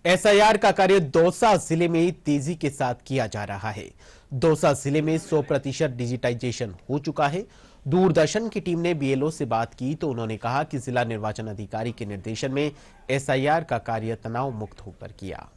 SIR का कार्य दौसा जिले में तेजी के साथ किया जा रहा है। दौसा जिले में 100% डिजिटाइजेशन हो चुका है। दूरदर्शन की टीम ने बीएलओ से बात की तो उन्होंने कहा कि जिला निर्वाचन अधिकारी के निर्देशन में एसआईआर का कार्य तनाव मुक्त होकर किया।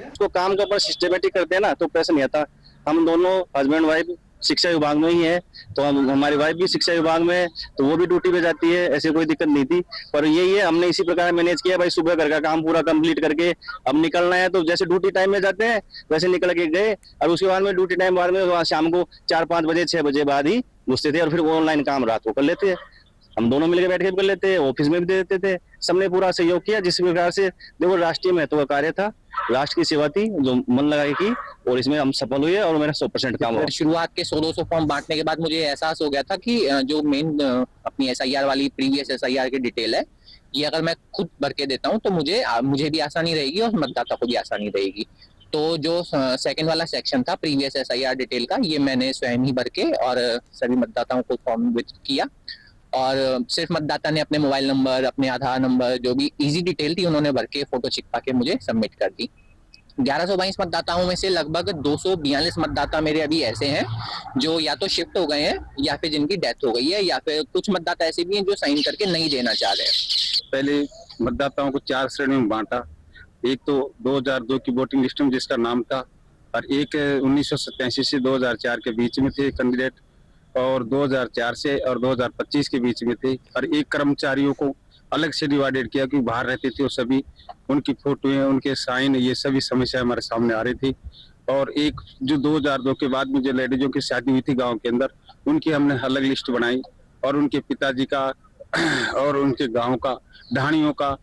उसको काम का ऊपर सिस्टमेटिक करते हैं ना तो पैसा नहीं आता। हम दोनों हस्बैंड वाइफ शिक्षा विभाग में ही है, तो हमारी वाइफ भी शिक्षा विभाग में है, तो वो भी ड्यूटी पे जाती है, ऐसी कोई दिक्कत नहीं थी। पर यही है, हमने इसी प्रकार मैनेज किया भाई, सुबह घर का काम पूरा कंप्लीट करके अब निकलना है, तो जैसे ड्यूटी टाइम में जाते हैं वैसे निकल के गए। और उसके बाद में ड्यूटी टाइम बाद में शाम को 4-5 बजे 6 बजे बाद ही घुसते थे और फिर ऑनलाइन काम रात को कर लेते हैं। हम दोनों मिलकर बैठ के कर लेते, ऑफिस में भी दे देते थे। सबने पूरा सहयोग किया जिस प्रकार से। देखो, राष्ट्रीय महत्व का कार्य था, राष्ट्र की सेवा थी जो मन लगा की, और इसमें हम सफल हुए और मेरा 100% काम हुआ। शुरुआत के 100-200 फॉर्म बांटने के बाद मुझे एहसास हो गया था कि जो मेन अपनी एसआईआर वाली प्रीवियस एसआईआर की डिटेल है, ये अगर मैं खुद भर के देता हूँ तो मुझे भी आसानी रहेगी और मतदाता को भी आसानी रहेगी। तो जो सेकंड वाला सेक्शन था प्रीवियस एसआईआर डिटेल का, ये मैंने स्वयं ही भर के और सभी मतदाताओं को फॉर्म वितरित किया। और सिर्फ मतदाता ने अपने मोबाइल नंबर, अपने आधार नंबर, जो भी इजी डिटेल थी उन्होंने भर के फोटो चिपका के मुझे सबमिट कर दी। 1122 मतदाताओं में से लगभग 242 मतदाता मेरे अभी ऐसे हैं जो या तो शिफ्ट हो गए हैं या फिर जिनकी डेथ हो गई है, या फिर कुछ मतदाता ऐसे भी हैं जो साइन करके नहीं देना चाह रहे हैं। पहले मतदाताओं को 4 श्रेणियों में बांटा। एक तो 2002 की वोटिंग लिस्ट में जिसका नाम था, और एक 1987 से 2004 के बीच में थे कैंडिडेट, और 2004 से और 2025 के बीच में थे। और एक कर्मचारियों को अलग से डिवाइडेड किया कि बाहर रहते थे, और सभी उनकी फोटो, उनके साइन, ये सभी समस्या हमारे सामने आ रही थी। और एक जो 2002 के बाद में जो लेडीजों की शादी हुई थी गांव के अंदर, उनकी हमने अलग लिस्ट बनाई, और उनके पिताजी का और उनके गांव का, ढाणियों का,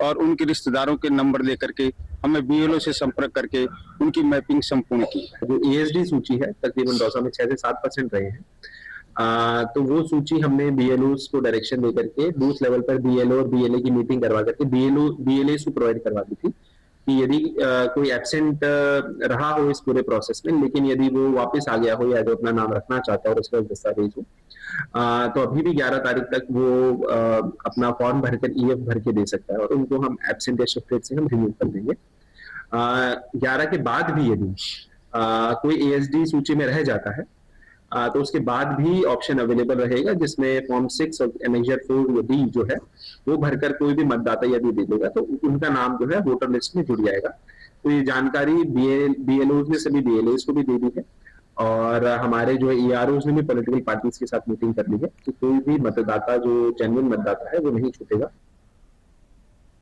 और उनके रिश्तेदारों के नंबर लेकर के हमें बीएलओ से संपर्क करके उनकी मैपिंग संपूर्ण की। जो ईएसडी सूची है तकरीबन दौसा में 6 से 7% रहे हैं। तो वो सूची हमने बीएलओ को डायरेक्शन देकर के बूथ लेवल पर बीएलओ और बीएलए की मीटिंग करवा करके बीएलए को प्रोवाइड करवा दी थी कि यदि कोई एब्सेंट रहा हो इस पूरे प्रोसेस में, लेकिन यदि वो वापस आ गया हो या जो अपना नाम रखना चाहता है और उसका दस्तावेज हो, तो अभी भी 11 तारीख तक वो अपना फॉर्म भरकर ईएफ भर के दे सकता है, और उनको हम एब्सेंट या शिफ्टेड से हम रिमूव कर देंगे। 11 के बाद भी यदि कोई एएसडी सूची में रह जाता है, तो उसके बाद भी ऑप्शन अवेलेबल रहेगा जिसमें फॉर्म 6 और एनेक्जर 4 डी जो है वो भरकर कोई भी मतदाता यदि दे देगा तो उनका नाम जो है वोटर लिस्ट में जुड़ जाएगा। तो ये जानकारी बीएलओ ने सभी बीएलए को भी दे दी है, और हमारे जो ईआरओ ने भी पॉलिटिकल पार्टीज के साथ मीटिंग कर ली है कि कोई भी मतदाता जो जेन्युइन मतदाता है वो नहीं छूटेगा।